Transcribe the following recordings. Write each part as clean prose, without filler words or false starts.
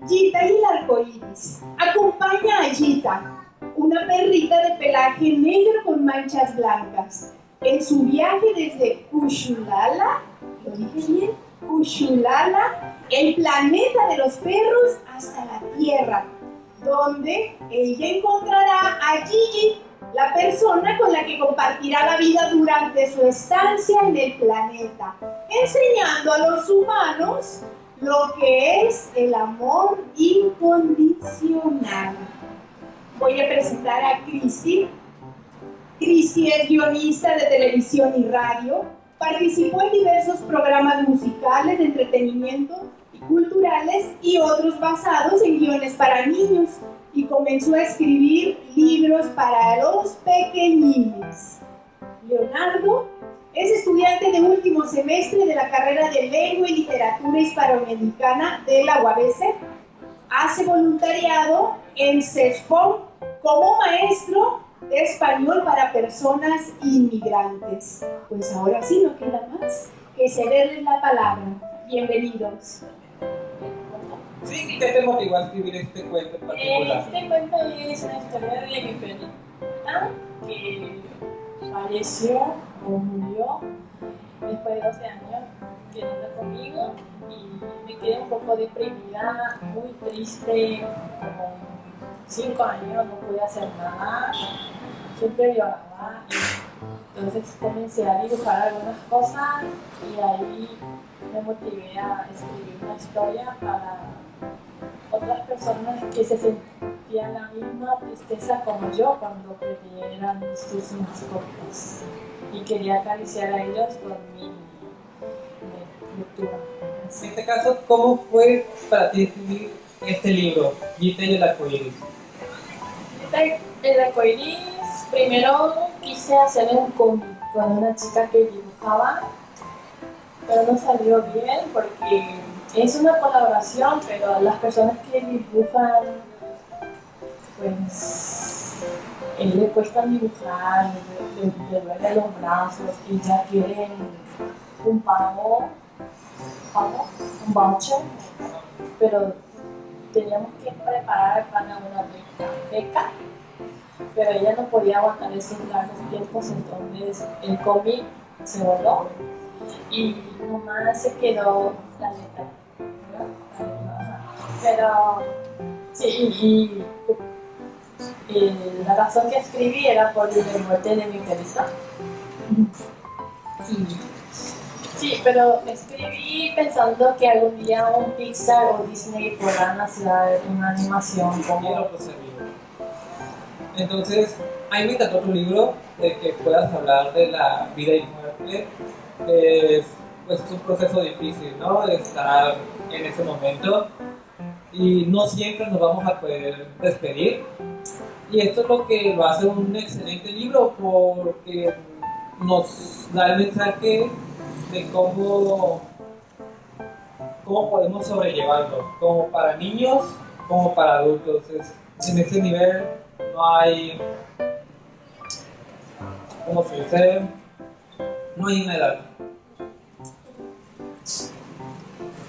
Gita y el arco iris. Acompaña a Gita, una perrita de pelaje negro con manchas blancas, en su viaje desde Kushulala, ¿lo dije bien? Kushulala, el planeta de los perros, hasta la Tierra, donde ella encontrará a Gigi, la persona con la que compartirá la vida durante su estancia en el planeta, enseñando a los humanos lo que es el amor incondicional. Voy a presentar a Cristi. Cristi es guionista de televisión y radio, participó en diversos programas musicales de entretenimiento y culturales y otros basados en guiones para niños, y comenzó a escribir libros para los pequeñines. Leonardo es estudiante de último semestre de la carrera de Lengua y Literatura Hispanoamericana de la UABC. Hace voluntariado en CESFOM como maestro de español para personas inmigrantes. Pues ahora sí, no queda más que cederles la palabra. Bienvenidos. Sí, ¿qué te motivó a escribir este cuento en particular? Este cuento es una historia de mi perrita que falleció o murió después de 12 años quedando conmigo, y me quedé un poco deprimida, muy triste, como 5 años no pude hacer nada, siempre lloraba, y entonces comencé a dibujar algunas cosas y ahí me motivé a escribir una historia para otras personas que se sentían la misma tristeza como yo cuando perdieron sus mascotas, y quería acariciar a ellos con mi lectura. En este caso, ¿cómo fue para ti escribir este libro, Gita y el arcoíris? El arcoíris, primero quise hacer un cómic con una chica que dibujaba, pero no salió bien porque es una colaboración, pero las personas que dibujan, pues, le cuesta dibujar, le duelen los brazos y ya quieren un un voucher, pero teníamos que preparar para una beca, pero ella no podía aguantar esos largos tiempos, entonces el cómic se voló y nomás se quedó la letra, ¿no? Pero sí, y la razón que escribí era por la muerte de mi perrita. Sí, pero escribí pensando que algún día un Pixar o Disney podrán hacer una animación como... Entonces, a mí me encantó tu libro, de que puedas hablar de la vida y muerte. Pues es un proceso difícil, ¿no? De estar en ese momento, y no siempre nos vamos a poder despedir. Y esto es lo que lo hace un excelente libro, porque nos da el mensaje de cómo podemos sobrellevarlo, como para niños, como para adultos. En ese nivel no hay, ¿cómo se dice? No hay una edad.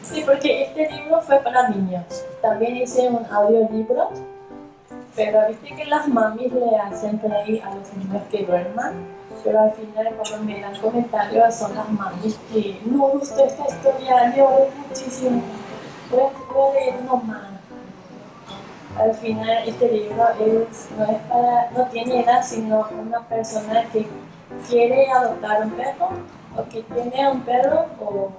Sí, porque este libro fue para niños. También hice un audiolibro, pero viste que las mamis le hacen play a los niños que duerman, pero al final cuando me dan comentarios son las mamis que no gustó esta historia, lloré muchísimo, voy a leer uno más. Al final este libro no tiene edad, sino una persona que quiere adoptar un perro, o que tiene un perro, o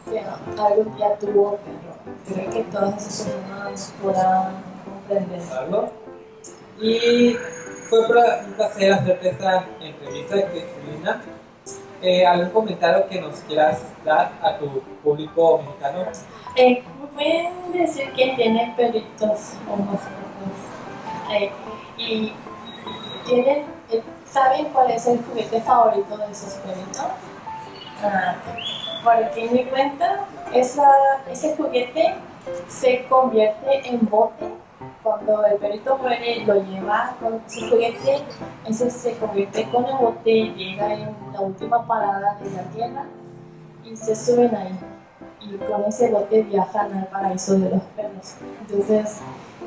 que algún día tuvo un perro. Creo que todas esas personas podrán comprenderlo. Y fue un placer hacerte esta entrevista, Cristina. ¿Algún comentario que nos quieras dar a tu público mexicano? Pueden decir que tienen perritos o mascotas, y ¿saben cuál es el juguete favorito de esos perritos? Porque en mi cuenta ese juguete se convierte en bote. Cuando el perrito muere, lo lleva con su juguete, ese se convierte con el bote, llega en la última parada de la tierra y se suben ahí. y con ese bote viajan al paraíso de los perros. Entonces,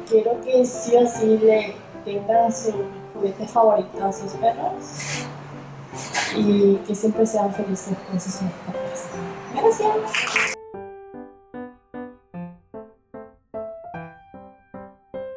quiero que sí o sí le tengan su juguete favorito a sus perros y que siempre sean felices con sus mascotas. Gracias.